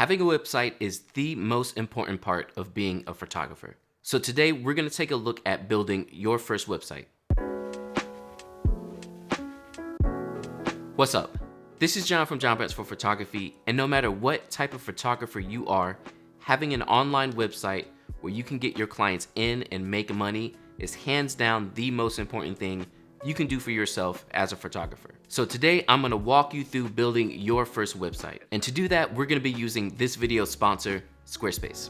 Having a website is the most important part of being a photographer. So today we're going to take a look at building your first website. What's up? This is John from John Bets for Photography, and no matter what type of photographer you are, having an online website where you can get your clients in and make money is hands down the most important thing you can do for yourself as a photographer. So today I'm gonna walk you through building your first website. And to do that, we're gonna be using this video's sponsor, Squarespace.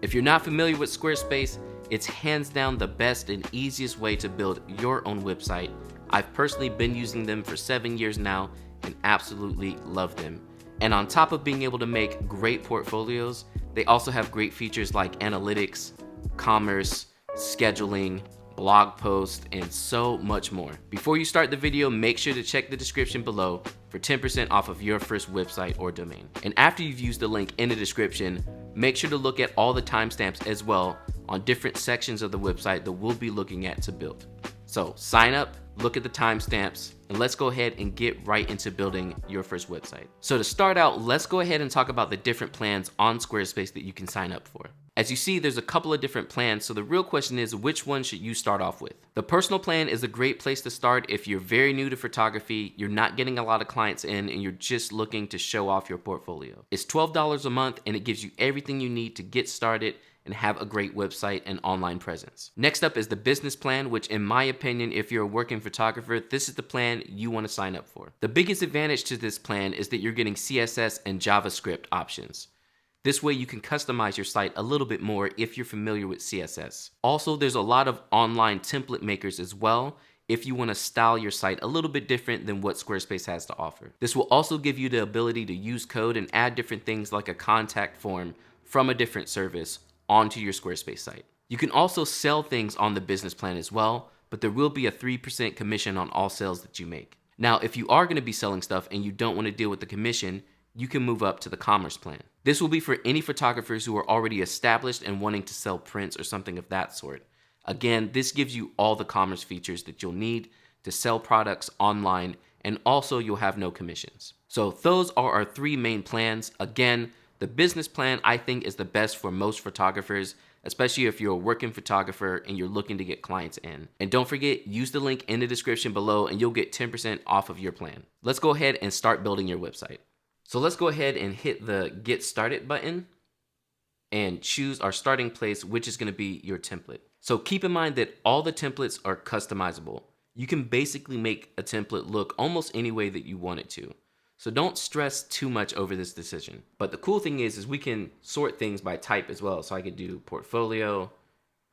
If you're not familiar with Squarespace, it's hands down the best and easiest way to build your own website. I've personally been using them for 7 years now and absolutely love them. And on top of being able to make great portfolios, they also have great features like analytics, commerce, scheduling, blog posts, and so much more. Before you start the video, make sure to check the description below for 10% off of your first website or domain. And after you've used the link in the description, make sure to look at all the timestamps as well on different sections of the website that we'll be looking at to build. So sign up, look at the timestamps, and let's go ahead and get right into building your first website. So to start out, let's go ahead and talk about the different plans on Squarespace that you can sign up for. As you see, there's a couple of different plans, so the real question is, which one should you start off with? The personal plan is a great place to start if you're very new to photography, you're not getting a lot of clients in, and you're just looking to show off your portfolio. It's $12 a month, and it gives you everything you need to get started and have a great website and online presence. Next up is the business plan, which in my opinion, if you're a working photographer, this is the plan you want to sign up for. The biggest advantage to this plan is that you're getting CSS and JavaScript options. This way you can customize your site a little bit more if you're familiar with CSS. Also, there's a lot of online template makers as well if you want to style your site a little bit different than what Squarespace has to offer. This will also give you the ability to use code and add different things like a contact form from a different service onto your Squarespace site. You can also sell things on the business plan as well, but there will be a 3% commission on all sales that you make. Now, if you are going to be selling stuff and you don't want to deal with the commission, you can move up to the commerce plan. This will be for any photographers who are already established and wanting to sell prints or something of that sort. Again, this gives you all the commerce features that you'll need to sell products online, and also you'll have no commissions. So those are our three main plans. Again, the business plan I think is the best for most photographers, especially if you're a working photographer and you're looking to get clients in. And don't forget, use the link in the description below and you'll get 10% off of your plan. Let's go ahead and start building your website. So let's go ahead and hit the Get Started button and choose our starting place, which is going to be your template. So keep in mind that all the templates are customizable. You can basically make a template look almost any way that you want it to. So don't stress too much over this decision. But the cool thing is we can sort things by type as well. So I could do portfolio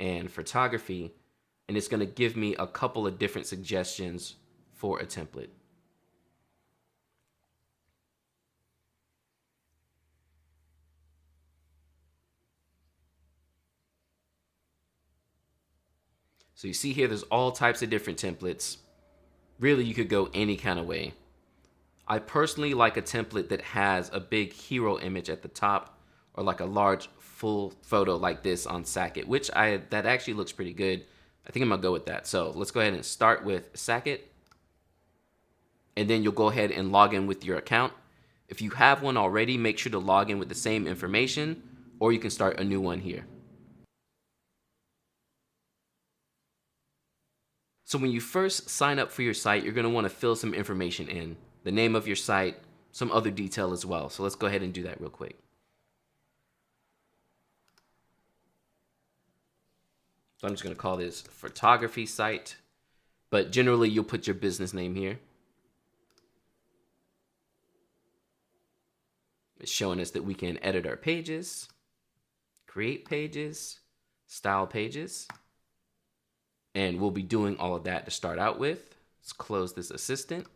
and photography, and it's going to give me a couple of different suggestions for a template. So you see here, there's all types of different templates. Really, you could go any kind of way. I personally like a template that has a big hero image at the top, or like a large full photo like this on Sacket, which that actually looks pretty good. I think I'm gonna go with that. So let's go ahead and start with Sacket. And then you'll go ahead and log in with your account. If you have one already, make sure to log in with the same information, or you can start a new one here. So when you first sign up for your site, you're gonna wanna fill some information in. The name of your site, some other detail as well. So let's go ahead and do that real quick. So I'm just gonna call this photography site, but generally you'll put your business name here. It's showing us that we can edit our pages, create pages, style pages, and we'll be doing all of that to start out with. Let's close this assistant.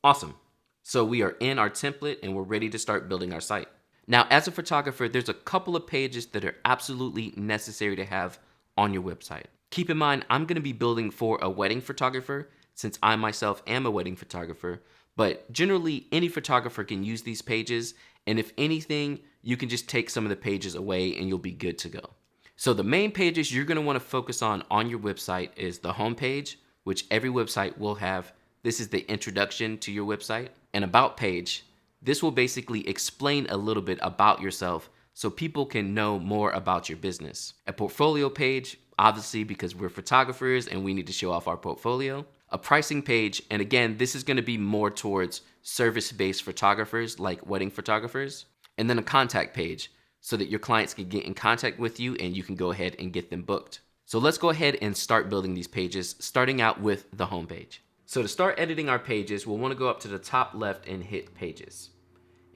Awesome. So we are in our template and we're ready to start building our site. Now, as a photographer, there's a couple of pages that are absolutely necessary to have on your website. Keep in mind, I'm going to be building for a wedding photographer since I myself am a wedding photographer, but generally any photographer can use these pages. And if anything, you can just take some of the pages away and you'll be good to go. So the main pages you're going to want to focus on your website is the home page, which every website will have. This is the introduction to your website. An about page. This will basically explain a little bit about yourself so people can know more about your business. A portfolio page, obviously because we're photographers and we need to show off our portfolio. A pricing page, and again, this is going to be more towards service-based photographers like wedding photographers. And then a contact page so that your clients can get in contact with you and you can go ahead and get them booked. So let's go ahead and start building these pages, starting out with the home page. So to start editing our pages, we'll want to go up to the top left and hit pages.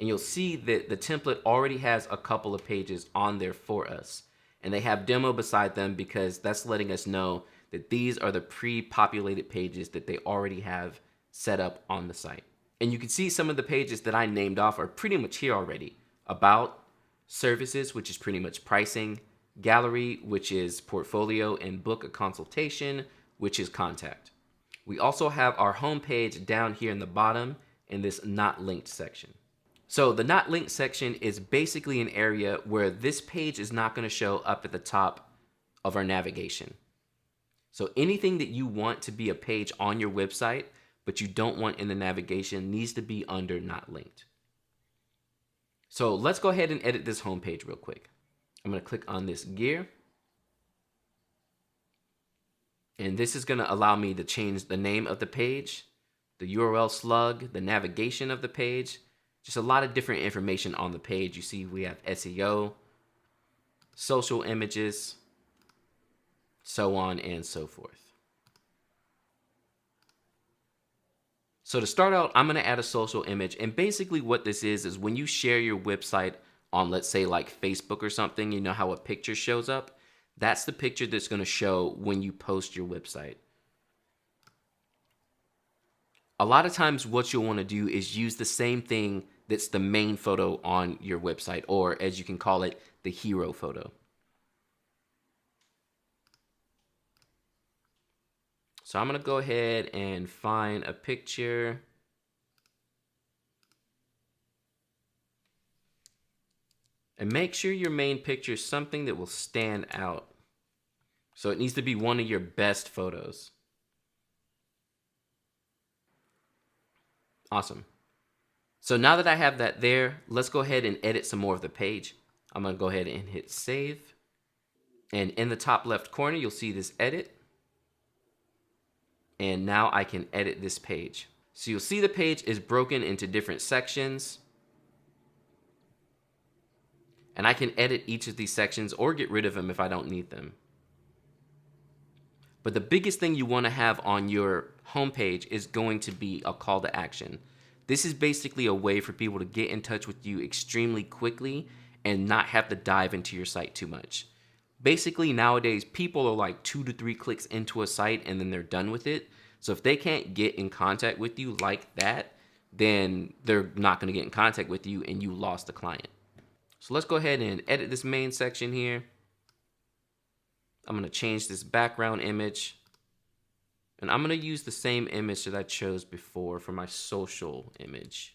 And you'll see that the template already has a couple of pages on there for us. And they have demo beside them because that's letting us know that these are the pre-populated pages that they already have set up on the site. And you can see some of the pages that I named off are pretty much here already. About, services, which is pretty much pricing, gallery, which is portfolio, and book a consultation, which is contact. We also have our home page down here in the bottom in this not linked section. So the not linked section is basically an area where this page is not going to show up at the top of our navigation. So anything that you want to be a page on your website, but you don't want in the navigation needs to be under not linked. So let's go ahead and edit this home page real quick. I'm going to click on this gear. And this is going to allow me to change the name of the page, the URL slug, the navigation of the page, just a lot of different information on the page. You see we have SEO, social images, so on and so forth. So to start out, I'm going to add a social image. And basically what this is when you share your website on, let's say like Facebook or something, you know how a picture shows up? That's the picture that's going to show when you post your website. A lot of times what you'll want to do is use the same thing that's the main photo on your website, or as you can call it, the hero photo. So I'm going to go ahead and find a picture. And make sure your main picture is something that will stand out. So it needs to be one of your best photos. Awesome. So now that I have that there, let's go ahead and edit some more of the page. I'm going to go ahead and hit save. And in the top left corner, you'll see this edit. And now I can edit this page. So you'll see the page is broken into different sections. And I can edit each of these sections or get rid of them if I don't need them. But the biggest thing you want to have on your homepage is going to be a call to action. This is basically a way for people to get in touch with you extremely quickly and not have to dive into your site too much. Basically nowadays, people are like 2 to 3 clicks into a site and then they're done with it. So if they can't get in contact with you like that, then they're not going to get in contact with you and you lost the client. So let's go ahead and edit this main section here. I'm going to change this background image. And I'm going to use the same image that I chose before for my social image.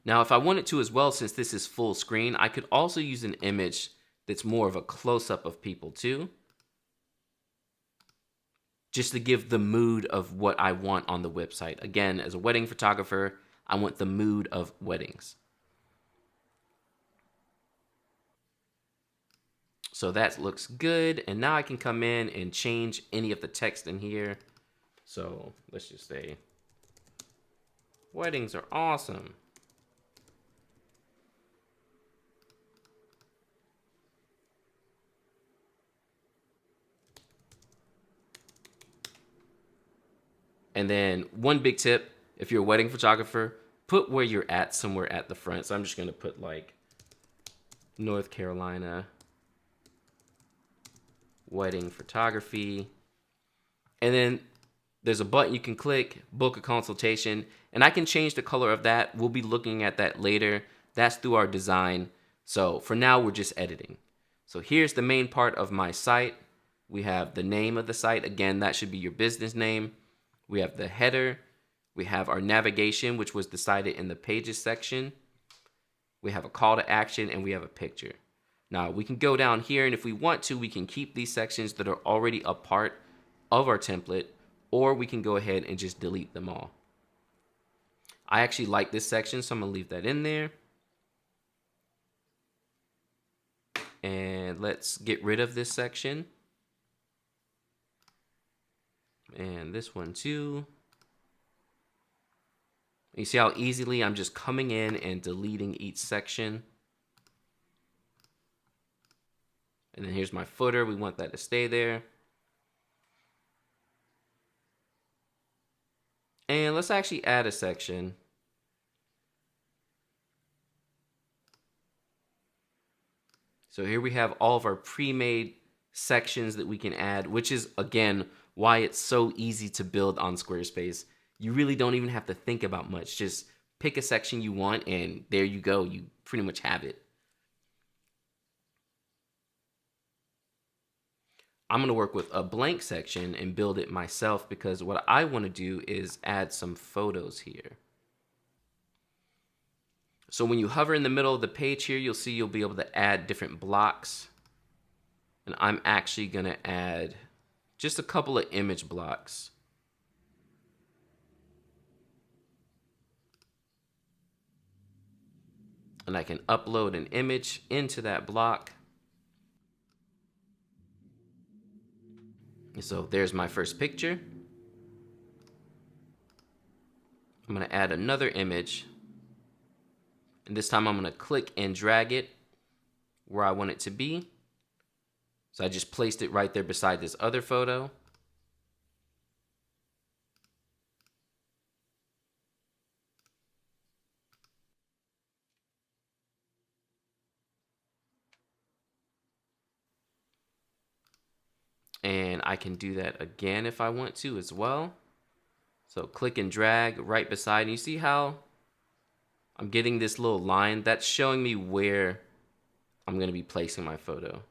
Now, if I wanted to as well, since this is full screen, I could also use an image that's more of a close-up of people too, just to give the mood of what I want on the website. Again, as a wedding photographer, I want the mood of weddings. So that looks good. And now I can come in and change any of the text in here. So let's just say, weddings are awesome. And then one big tip, if you're a wedding photographer, put where you're at somewhere at the front. So I'm just going to put like North Carolina wedding photography. And then there's a button you can click, book a consultation, and I can change the color of that. We'll be looking at that later. That's through our design. So for now, we're just editing. So here's the main part of my site. We have the name of the site. Again, that should be your business name. We have the header. We have our navigation, which was decided in the pages section. We have a call to action, and we have a picture. Now we can go down here, and if we want to, we can keep these sections that are already a part of our template, or we can go ahead and just delete them all. I actually like this section, so I'm gonna leave that in there. And let's get rid of this section. And this one too. You see how easily I'm just coming in and deleting each section. And then here's my footer. We want that to stay there. And let's actually add a section. So here we have all of our pre-made sections that we can add, which is, again, why it's so easy to build on Squarespace. You really don't even have to think about much. Just pick a section you want, and there you go. You pretty much have it. I'm going to work with a blank section and build it myself, because what I want to do is add some photos here. So when you hover in the middle of the page here, you'll see you'll be able to add different blocks. And I'm actually going to add just a couple of image blocks. And I can upload an image into that block. And so there's my first picture. I'm going to add another image. And this time I'm going to click and drag it where I want it to be. So I just placed it right there beside this other photo. And I can do that again if I want to as well. So click and drag right beside. And you see how I'm getting this little line? That's showing me where I'm going to be placing my photo.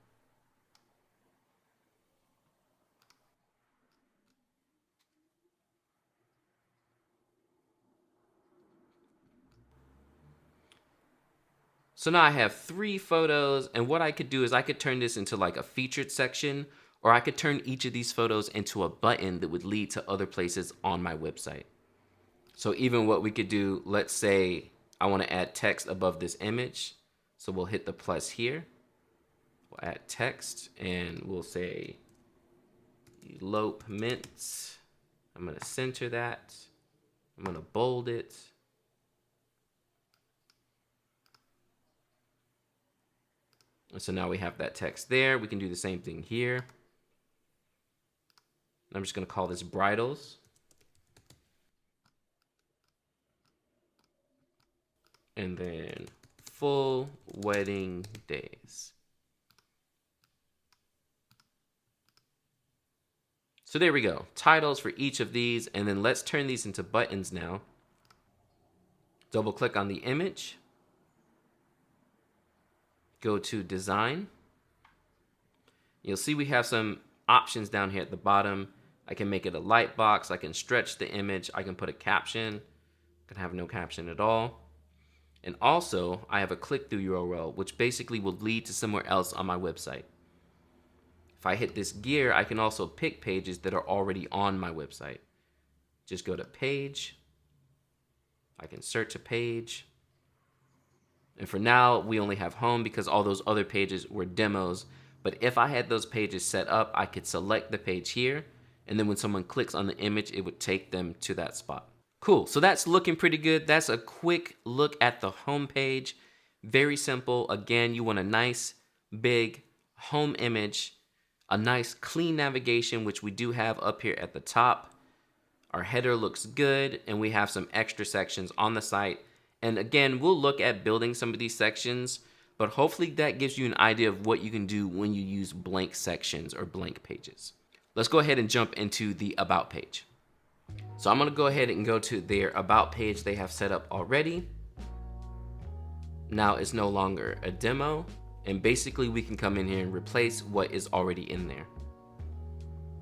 So now I have 3 photos, and what I could do is I could turn this into like a featured section, or I could turn each of these photos into a button that would lead to other places on my website. So even what we could do, let's say I want to add text above this image. So we'll hit the plus here. We'll add text, and we'll say elopement. I'm going to center that. I'm going to bold it. And so now we have that text there. We can do the same thing here. I'm just going to call this bridals. And then full wedding days. So there we go. Titles for each of these. And then let's turn these into buttons now. Double click on the image. Go to design. You'll see we have some options down here at the bottom. I can make it a light box. I can stretch the image. I can put a caption. I can have no caption at all. And also, I have a click-through URL, which basically will lead to somewhere else on my website. If I hit this gear, I can also pick pages that are already on my website. Just go to page. I can search a page. And for now, we only have home because all those other pages were demos. But if I had those pages set up, I could select the page here. And then when someone clicks on the image, it would take them to that spot. Cool, so that's looking pretty good. That's a quick look at the home page. Very simple. Again, you want a nice, big home image, a nice clean navigation, which we do have up here at the top. Our header looks good, and we have some extra sections on the site. And again, we'll look at building some of these sections, but hopefully that gives you an idea of what you can do when you use blank sections or blank pages. Let's go ahead and jump into the About page. So I'm going to go ahead and go to their About page they have set up already. Now it's no longer a demo, and basically we can come in here and replace what is already in there.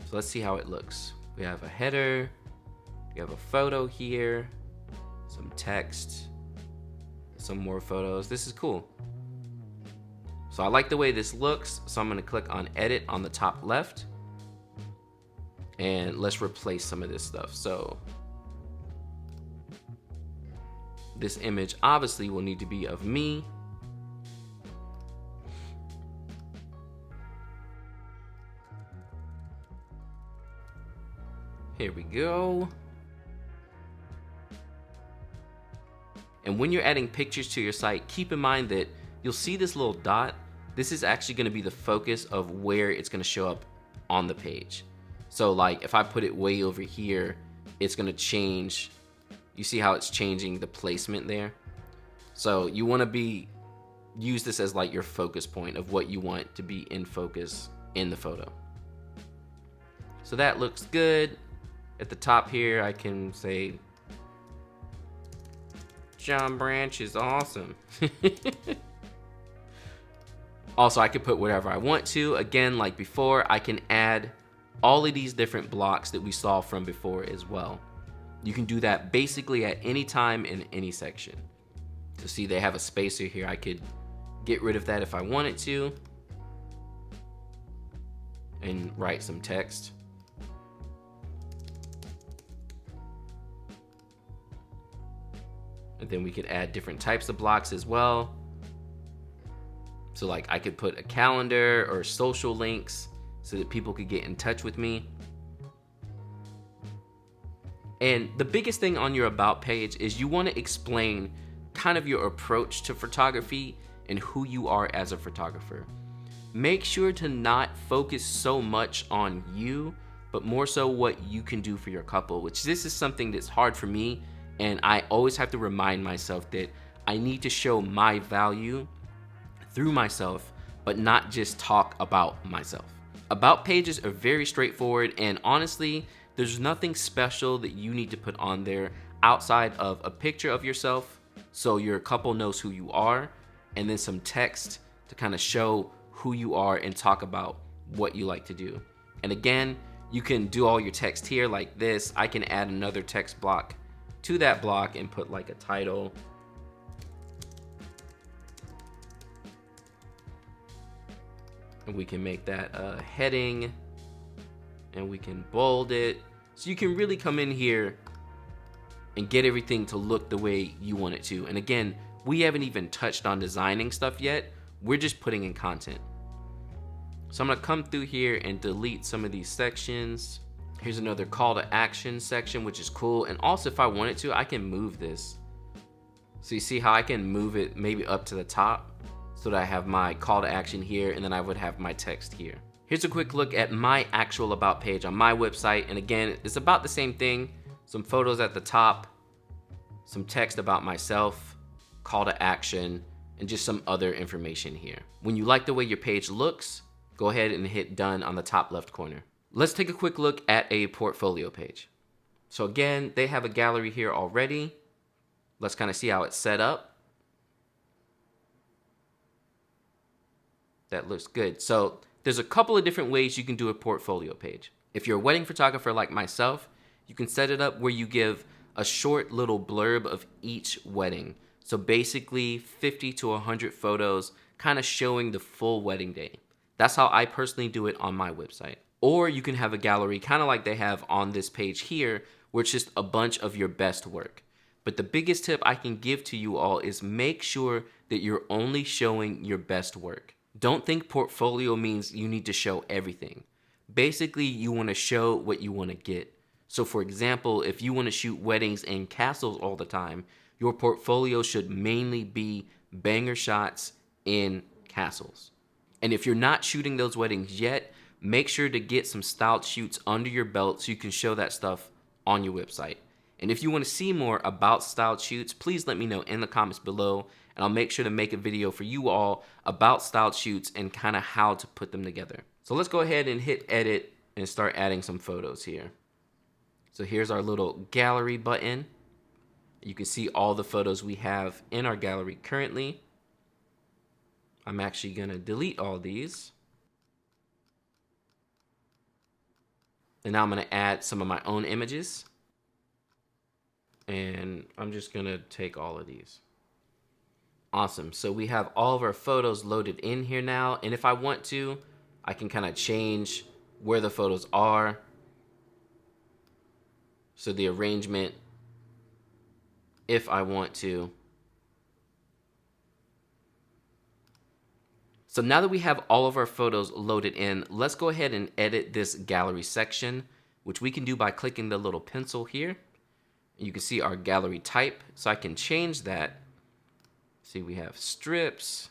So let's see how it looks. We have a header, we have a photo here, some text, some more photos. This is cool. So I like the way this looks, so I'm gonna click on edit on the top left, and let's replace some of this stuff. So this image obviously will need to be of me. Here we go. And when you're adding pictures to your site, keep in mind that you'll see this little dot. This is actually gonna be the focus of where it's gonna show up on the page. So like if I put it way over here, it's gonna change. You see how it's changing the placement there? So you wanna use this as like your focus point of what you want to be in focus in the photo. So that looks good. At the top here, I can say, John Branch is awesome. Also, I could put whatever I want to. Again, like before, I can add all of these different blocks that we saw from before as well. You can do that basically at any time in any section. So see, they have a spacer here. I could get rid of that if I wanted to and write some text. And then we could add different types of blocks as well. So like I could put a calendar or social links so that people could get in touch with me. And the biggest thing on your about page is you want to explain kind of your approach to photography and who you are as a photographer. Make sure to not focus so much on you, but more so what you can do for your couple, which this is something that's hard for me. And I always have to remind myself that I need to show my value through myself, but not just talk about myself. About pages are very straightforward, and honestly, there's nothing special that you need to put on there outside of a picture of yourself so your couple knows who you are, and then some text to kind of show who you are and talk about what you like to do. And again, you can do all your text here like this. I can add another text block to that block and put like a title. And we can make that a heading, and we can bold it. So you can really come in here and get everything to look the way you want it to. And again, we haven't even touched on designing stuff yet. We're just putting in content. So I'm gonna come through here and delete some of these sections. Here's another call to action section, which is cool. And also if I wanted to, I can move this. So you see how I can move it maybe up to the top so that I have my call to action here, and then I would have my text here. Here's a quick look at my actual about page on my website. And again, it's about the same thing. Some photos at the top, some text about myself, call to action, and just some other information here. When you like the way your page looks, go ahead and hit done on the top left corner. Let's take a quick look at a portfolio page. So again, they have a gallery here already. Let's kind of see how it's set up. That looks good. So there's a couple of different ways you can do a portfolio page. If you're a wedding photographer like myself, you can set it up where you give a short little blurb of each wedding. So basically 50 to 100 photos kind of showing the full wedding day. That's how I personally do it on my website. Or you can have a gallery kind of like they have on this page here, where it's just a bunch of your best work. But the biggest tip I can give to you all is make sure that you're only showing your best work. Don't think portfolio means you need to show everything. Basically, you want to show what you want to get. So for example, if you want to shoot weddings and castles all the time, your portfolio should mainly be banger shots in castles. And if you're not shooting those weddings yet, make sure to get some styled shoots under your belt so you can show that stuff on your website. And if you want to see more about styled shoots, please let me know in the comments below, and I'll make sure to make a video for you all about styled shoots and kind of how to put them together. So let's go ahead and hit edit and start adding some photos here. So here's our little gallery button. You can see all the photos we have in our gallery currently. I'm actually gonna delete all these. And now I'm gonna add some of my own images. And I'm just gonna take all of these. Awesome. So we have all of our photos loaded in here now. And if I want to, I can kind of change where the photos are. So the arrangement, if I want to. So now that we have all of our photos loaded in, let's go ahead and edit this gallery section, which we can do by clicking the little pencil here. You can see our gallery type. So I can change that. See, we have strips,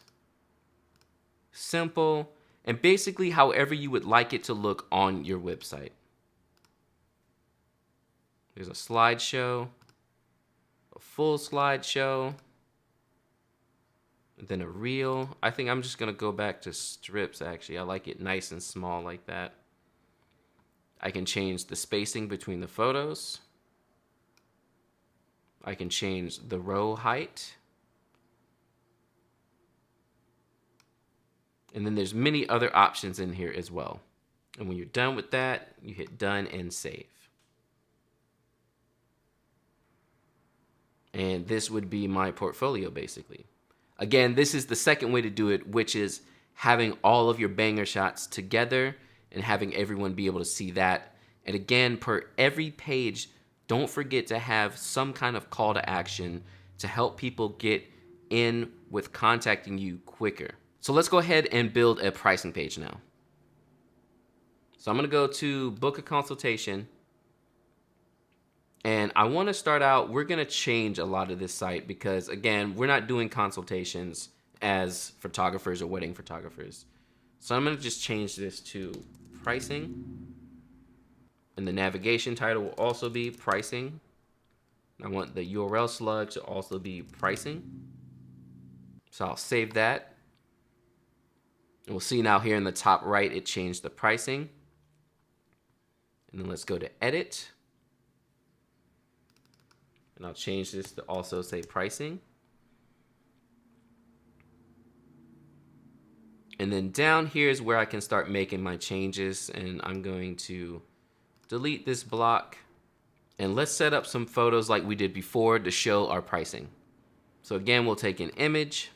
simple, and basically however you would like it to look on your website. There's a slideshow, a full slideshow, and then a reel. I think I'm just gonna go back to strips actually. I like it nice and small like that. I can change the spacing between the photos. I can change the row height. And then there's many other options in here as well. And when you're done with that, you hit done and save. And this would be my portfolio basically. Again, this is the second way to do it, which is having all of your banger shots together and having everyone be able to see that. And again, per every page, don't forget to have some kind of call to action to help people get in with contacting you quicker. So let's go ahead and build a pricing page now. So I'm gonna go to book a consultation. And I wanna start out, we're gonna change a lot of this site because again, we're not doing consultations as photographers or wedding photographers. So I'm gonna just change this to pricing. And the navigation title will also be pricing. I want the URL slug to also be pricing. So I'll save that. And we'll see now here in the top right, it changed the pricing. And then let's go to edit. And I'll change this to also say pricing. And then down here is where I can start making my changes. And I'm going to delete this block. And let's set up some photos like we did before to show our pricing. So again, we'll take an image.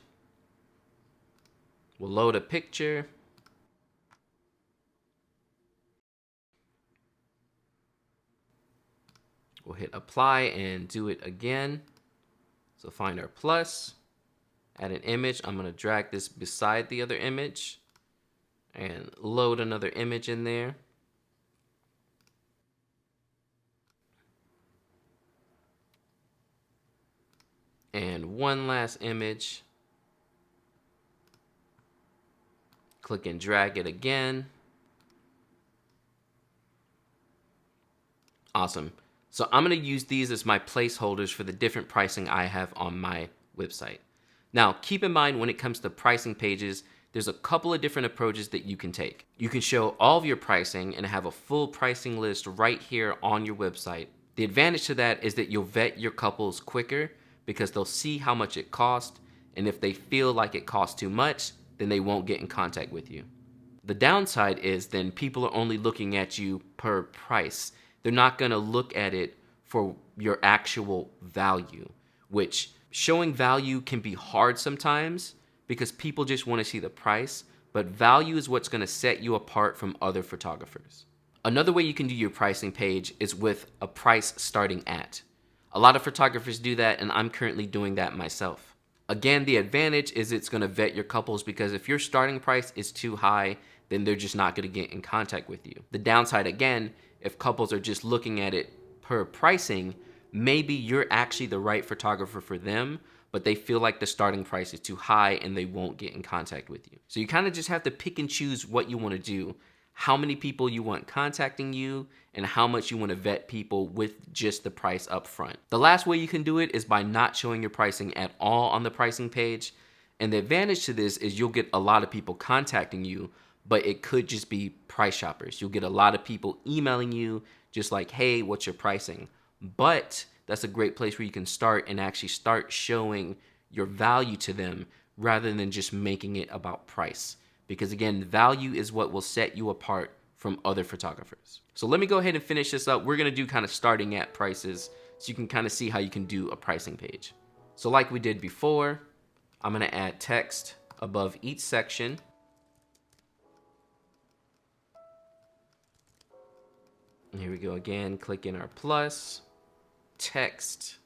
We'll load a picture. We'll hit apply and do it again. So find our plus, add an image. I'm gonna drag this beside the other image and load another image in there. And one last image. Click and drag it again. Awesome. So I'm going to use these as my placeholders for the different pricing I have on my website. Now, keep in mind when it comes to pricing pages, there's a couple of different approaches that you can take. You can show all of your pricing and have a full pricing list right here on your website. The advantage to that is that you'll vet your couples quicker because they'll see how much it costs, and if they feel like it costs too much, then they won't get in contact with you. The downside is then people are only looking at you per price. They're not gonna look at it for your actual value, which showing value can be hard sometimes because people just wanna see the price, but value is what's gonna set you apart from other photographers. Another way you can do your pricing page is with a price starting at. A lot of photographers do that, and I'm currently doing that myself. Again, the advantage is it's gonna vet your couples because if your starting price is too high, then they're just not gonna get in contact with you. The downside, again, if couples are just looking at it per pricing, maybe you're actually the right photographer for them, but they feel like the starting price is too high and they won't get in contact with you. So you kind of just have to pick and choose what you wanna do, how many people you want contacting you, and how much you want to vet people with just the price up front. The last way you can do it is by not showing your pricing at all on the pricing page. And the advantage to this is you'll get a lot of people contacting you, but it could just be price shoppers. You'll get a lot of people emailing you just like, hey, what's your pricing? But that's a great place where you can start and actually start showing your value to them rather than just making it about price. Because again, value is what will set you apart from other photographers. So let me go ahead and finish this up. We're gonna do kind of starting at prices so you can kind of see how you can do a pricing page. So like we did before, I'm gonna add text above each section. And here we go again, click in our plus, text.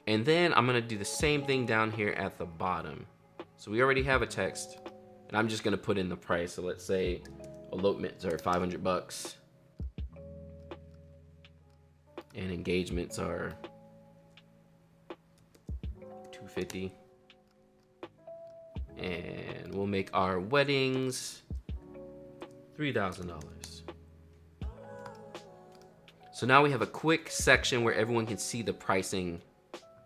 And then I'm gonna do the same thing down here at the bottom. So we already have a text, and I'm just gonna put in the price. So let's say elopements are $500, and engagements are $250. And we'll make our weddings $3,000. So now we have a quick section where everyone can see the pricing,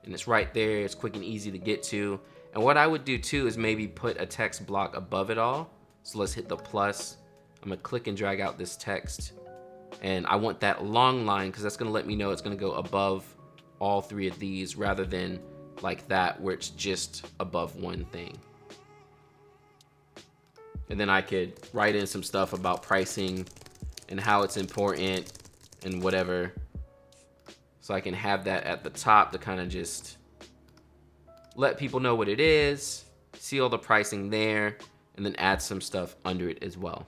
and it's right there. It's quick and easy to get to. And what I would do too is maybe put a text block above it all. So let's hit the plus. I'm gonna click and drag out this text, and I want that long line because that's gonna let me know it's gonna go above all three of these rather than like that where it's just above one thing. And then I could write in some stuff about pricing and how it's important and whatever. So I can have that at the top to kind of just let people know what it is, see all the pricing there, and then add some stuff under it as well.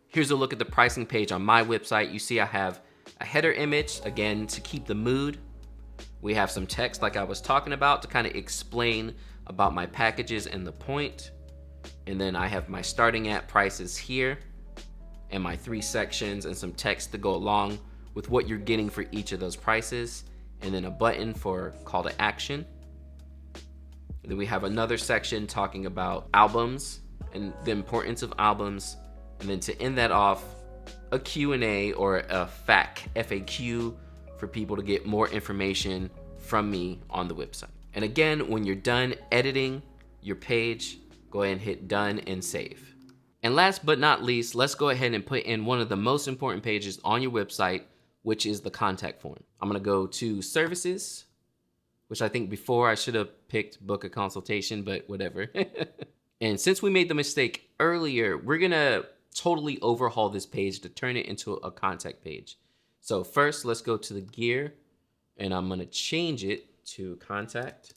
Here's a look at the pricing page on my website. You see I have a header image, again, to keep the mood. We have some text like I was talking about to kind of explain about my packages and the point. And then I have my starting at prices here and my 3 sections and some text to go along with what you're getting for each of those prices. And then a button for call to action. And then we have another section talking about albums and the importance of albums. And then to end that off, a Q&A or a FAQ for people to get more information from me on the website. And again, when you're done editing your page, go ahead and hit done and save. And last but not least, let's go ahead and put in one of the most important pages on your website, which is the contact form. I'm gonna go to services, which I think before I should have picked book a consultation, but whatever. And since we made the mistake earlier, we're gonna totally overhaul this page to turn it into a contact page. So first, let's go to the gear, and I'm gonna change it to contact.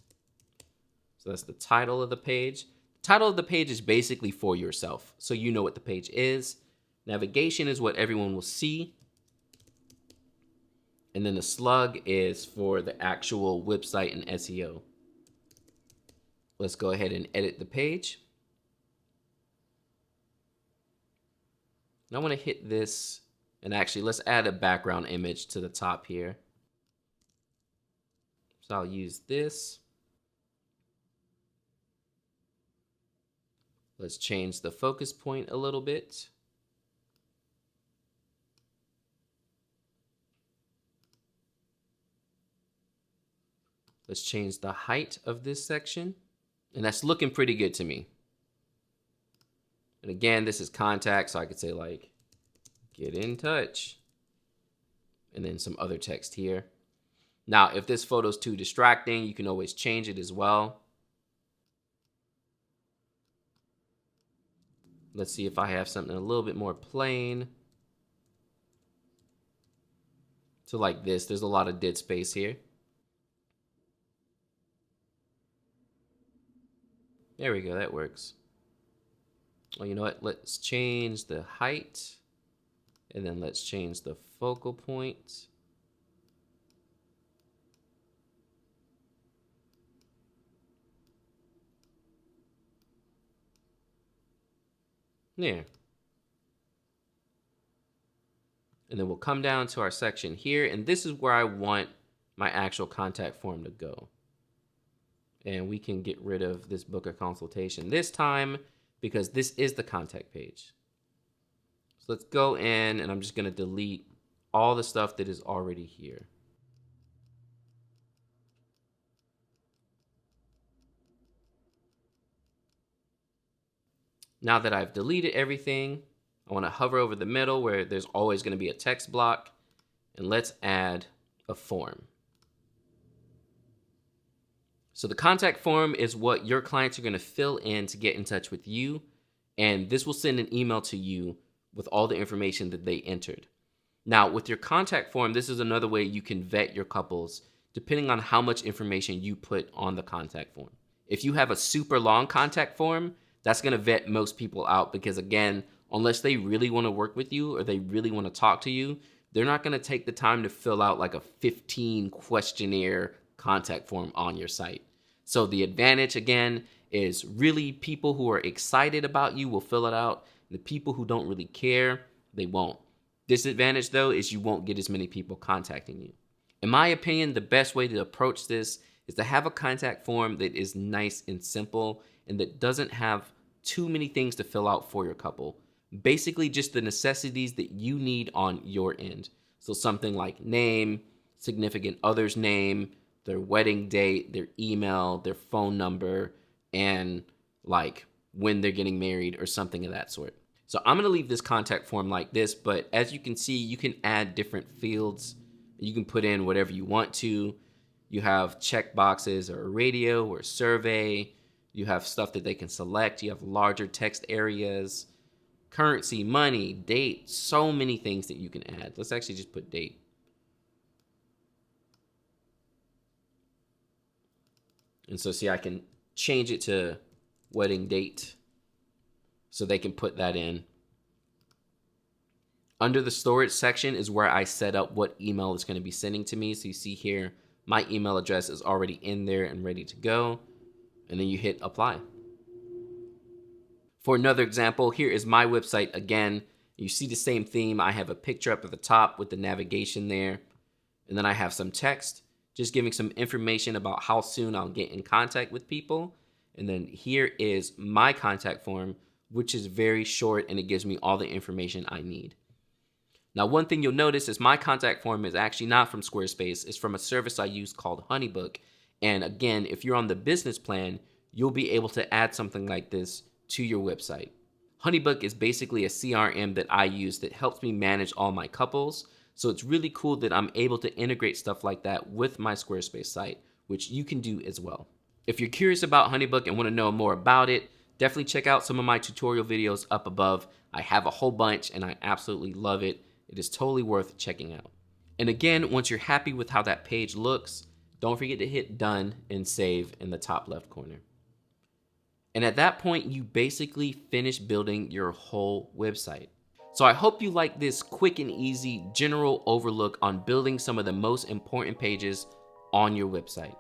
So that's the title of the page. The title of the page is basically for yourself, so you know what the page is. Navigation is what everyone will see. And then the slug is for the actual website and SEO. Let's go ahead and edit the page. And I want to hit this, and actually let's add a background image to the top here. So I'll use this. Let's change the focus point a little bit. Let's change the height of this section. And that's looking pretty good to me. And again, this is contact, so I could say like, get in touch. And then some other text here. Now, if this photo's too distracting, you can always change it as well. Let's see if I have something a little bit more plain. So like this, there's a lot of dead space here. There we go, that works. Well, you know what? Let's change the height. And then let's change the focal point. There. And then we'll come down to our section here, and this is where I want my actual contact form to go. And we can get rid of this book a consultation this time because this is the contact page. So let's go in, and I'm just gonna delete all the stuff that is already here. Now that I've deleted everything, I want to hover over the middle where there's always going to be a text block, and let's add a form. So the contact form is what your clients are going to fill in to get in touch with you, and this will send an email to you with all the information that they entered. Now, with your contact form, this is another way you can vet your couples depending on how much information you put on the contact form. If you have a super long contact form, that's gonna vet most people out because again, unless they really wanna work with you or they really wanna talk to you, they're not gonna take the time to fill out like a 15 questionnaire contact form on your site. So the advantage again is really people who are excited about you will fill it out. The people who don't really care, they won't. Disadvantage though is you won't get as many people contacting you. In my opinion, the best way to approach this is to have a contact form that is nice and simple and that doesn't have too many things to fill out for your couple. Basically just the necessities that you need on your end. So something like name, significant other's name, their wedding date, their email, their phone number, and like when they're getting married or something of that sort. So I'm gonna leave this contact form like this, but as you can see, you can add different fields. You can put in whatever you want to. You have check boxes or a radio or a survey. You have stuff that they can select. You have larger text areas, currency, money, date, so many things that you can add. Let's actually just put date. And so see, I can change it to wedding date so they can put that in. Under the storage section is where I set up what email it's going to be sending to me. So you see here, my email address is already in there and ready to go. And then you hit apply. For another example, here is my website again. You see the same theme. I have a picture up at the top with the navigation there. And then I have some text, just giving some information about how soon I'll get in contact with people. And then here is my contact form, which is very short and it gives me all the information I need. Now, one thing you'll notice is my contact form is actually not from Squarespace. It's from a service I use called Honeybook. And again, if you're on the business plan, you'll be able to add something like this to your website. Honeybook is basically a CRM that I use that helps me manage all my couples. So it's really cool that I'm able to integrate stuff like that with my Squarespace site, which you can do as well. If you're curious about Honeybook and want to know more about it, definitely check out some of my tutorial videos up above. I have a whole bunch and I absolutely love it. It is totally worth checking out. And again, once you're happy with how that page looks, don't forget to hit done and save in the top left corner. And at that point, you basically finish building your whole website. So I hope you like this quick and easy general overlook on building some of the most important pages on your website.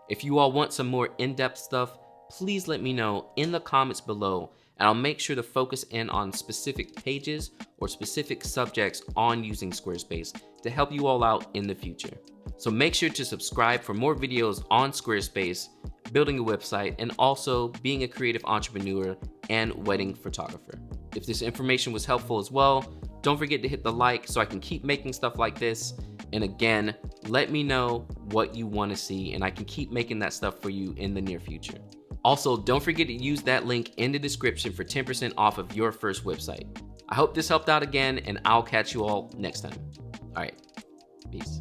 If you all want some more in-depth stuff, please let me know in the comments below, and I'll make sure to focus in on specific pages or specific subjects on using Squarespace to help you all out in the future. So make sure to subscribe for more videos on Squarespace, building a website, and also being a creative entrepreneur and wedding photographer. If this information was helpful as well, don't forget to hit the like so I can keep making stuff like this. And again, let me know what you want to see and I can keep making that stuff for you in the near future. Also, don't forget to use that link in the description for 10% off of your first website. I hope this helped out again, and I'll catch you all next time. All right, peace.